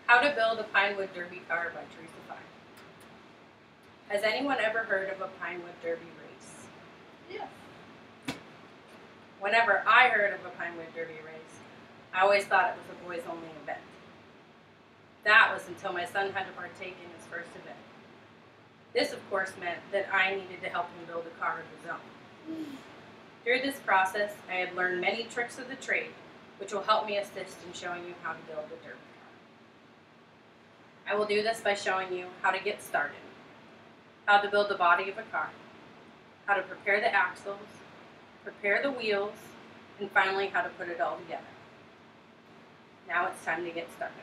How to Build a Pinewood Derby Car by Teresa Fey. Has anyone ever heard of a Pinewood Derby race? Yeah. Whenever I heard of a Pinewood Derby race, I always thought it was a boys-only event. That was until my son had to partake in his first event. This, of course, meant that I needed to help him build a car of his own. Through this process, I had learned many tricks of the trade, which will help me assist in showing you how to build a derby car. I will do this by showing you how to get started, how to build the body of a car, how to prepare the axles, prepare the wheels, and finally how to put it all together. Now it's time to get started.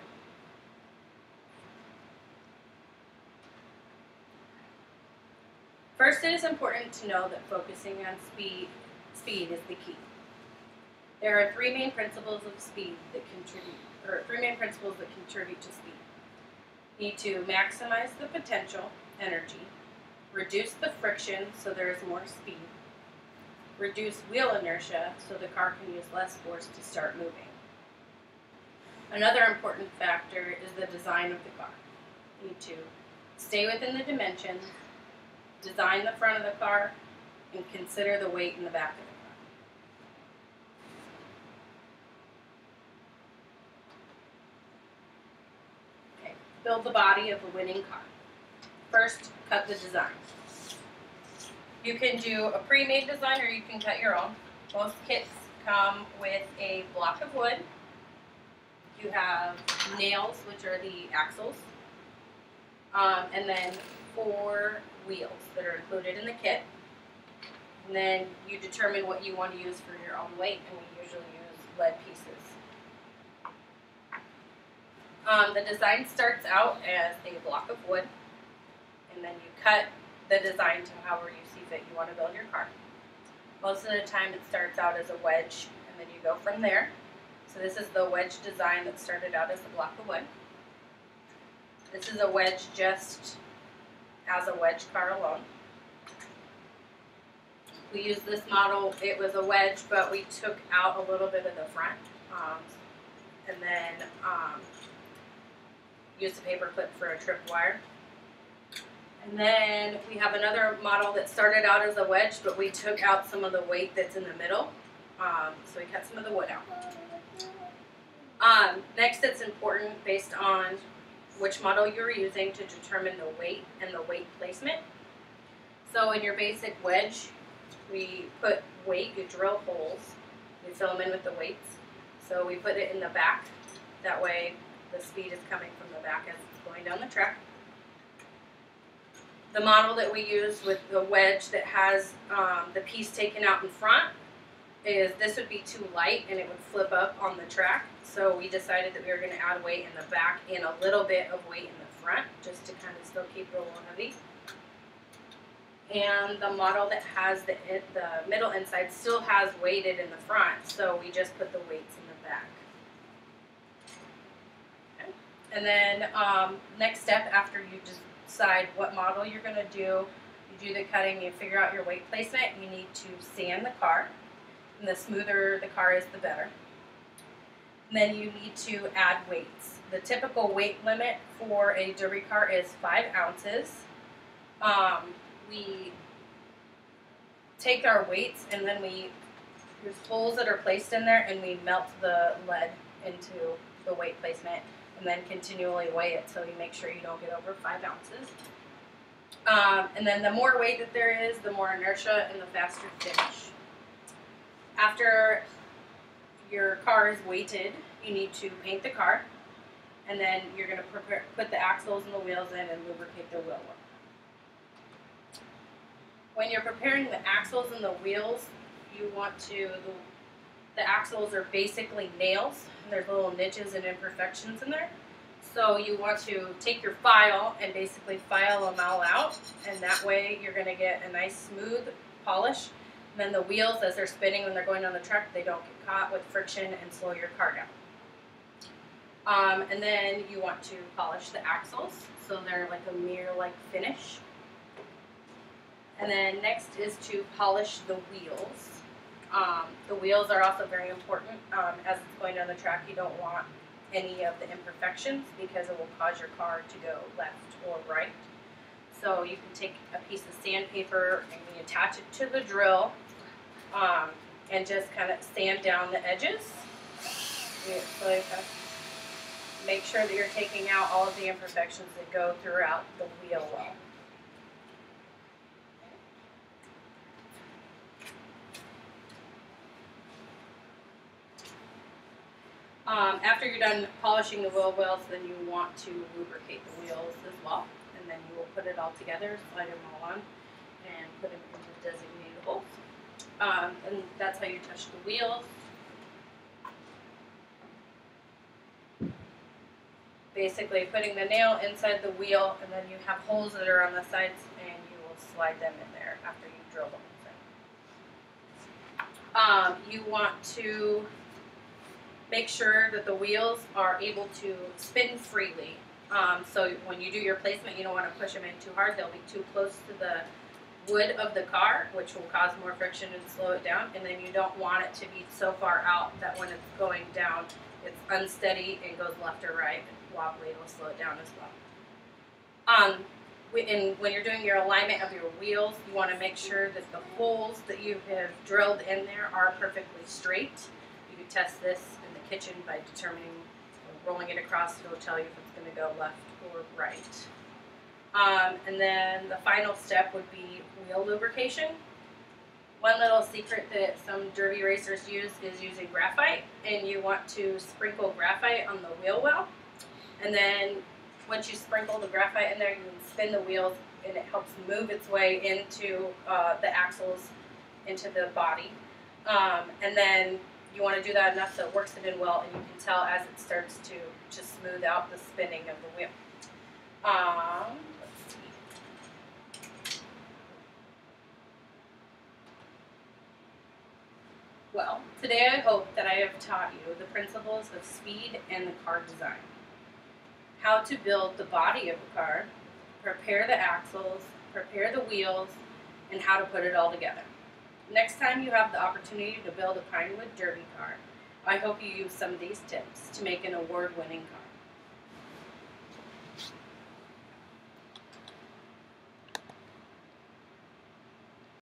First, it is important to know that focusing on speed is the key. There are three main principles of speed that contribute to speed. You need to maximize the potential energy, reduce the friction so there is more speed, reduce wheel inertia so the car can use less force to start moving. Another important factor is the design of the car. You need to stay within the dimensions, design the front of the car, and consider the weight in the back of the car. Okay, build the body of a winning car. First, cut the design. You can do a pre-made design or you can cut your own. Most kits come with a block of wood. You have nails, which are the axles, and then 4 wheels that are included in the kit. And then you determine what you want to use for your own weight, and we usually use lead pieces. The design starts out as a block of wood, and then you cut the design to however you see fit you want to build your car. Most of the time it starts out as a wedge, and then you go from there. So this is the wedge design that started out as a block of wood. This is a wedge just as a wedge car alone. We used this model, it was a wedge, but we took out a little bit of the front, and then used a paper clip for a tripwire. And then we have another model that started out as a wedge, but we took out some of the weight that's in the middle, so we cut some of the wood out. Next, it's important based on which model you're using to determine the weight and the weight placement. So in your basic wedge, we put weight, you drill holes, we fill them in with the weights. So we put it in the back, that way the speed is coming from the back as it's going down the track. The model that we use with the wedge that has the piece taken out in front is this would be too light and it would flip up on the track. So we decided that we were going to add weight in the back and a little bit of weight in the front just to kind of still keep it a little heavy. And the model that has the middle inside still has weighted in the front, so we just put the weights in the back. Okay. And then next step after you decide what model you're going to do, you do the cutting, you figure out your weight placement, you need to sand the car. And the smoother the car is, the better. And then you need to add weights. The typical weight limit for a derby car is 5 ounces. We take our weights and then there's holes that are placed in there and we melt the lead into the weight placement and then continually weigh it so you make sure you don't get over 5 ounces. And then the more weight that there is, the more inertia and the faster finish. After your car is weighted, you need to paint the car, and then you're going to put the axles and the wheels in and lubricate the wheel well. When you're preparing the axles and the wheels, you want to, the axles are basically nails, and there's little niches and imperfections in there. So you want to take your file and basically file them all out, and that way you're going to get a nice smooth polish. And then the wheels, as they're spinning when they're going down the track, they don't get caught with friction and slow your car down. And then you want to polish the axles, so they're like a mirror-like finish. And then next is to polish the wheels. The wheels are also very important. As it's going down the track, you don't want any of the imperfections because it will cause your car to go left or right. So you can take a piece of sandpaper and you attach it to the drill and just kind of sand down the edges. So you kind of make sure that you're taking out all of the imperfections that go throughout the wheel well. After you're done polishing the wheel wells, then you want to lubricate the wheels as well. And then you will put it all together, slide them all on, and put them into designated holes. And that's how you touch the wheels. Basically putting the nail inside the wheel, and then you have holes that are on the sides, and you will slide them in there after you drill the holes in. You want to make sure that the wheels are able to spin freely. So when you do your placement, you don't want to push them in too hard. They'll be too close to the wood of the car, which will cause more friction and slow it down. And then you don't want it to be so far out that when it's going down, it's unsteady and goes left or right and wobbly. It'll slow it down as well. When you're doing your alignment of your wheels, you want to make sure that the holes that you have drilled in there are perfectly straight. You can test this in the kitchen by determining, rolling it across. It'll tell you if it's going to go left or right. And then the final step would be wheel lubrication. One little secret that some derby racers use is using graphite, and you want to sprinkle graphite on the wheel well. And then once you sprinkle the graphite in there, you can spin the wheels, and it helps move its way into the axles, into the body. And then you want to do that enough so it works it in well, and you can tell as it starts to just smooth out the spinning of the wheel. Let's see. Well, today I hope that I have taught you the principles of speed and the car design. How to build the body of the car, prepare the axles, prepare the wheels, and how to put it all together. Next time you have the opportunity to build a Pinewood Derby car, I hope you use some of these tips to make an award-winning car.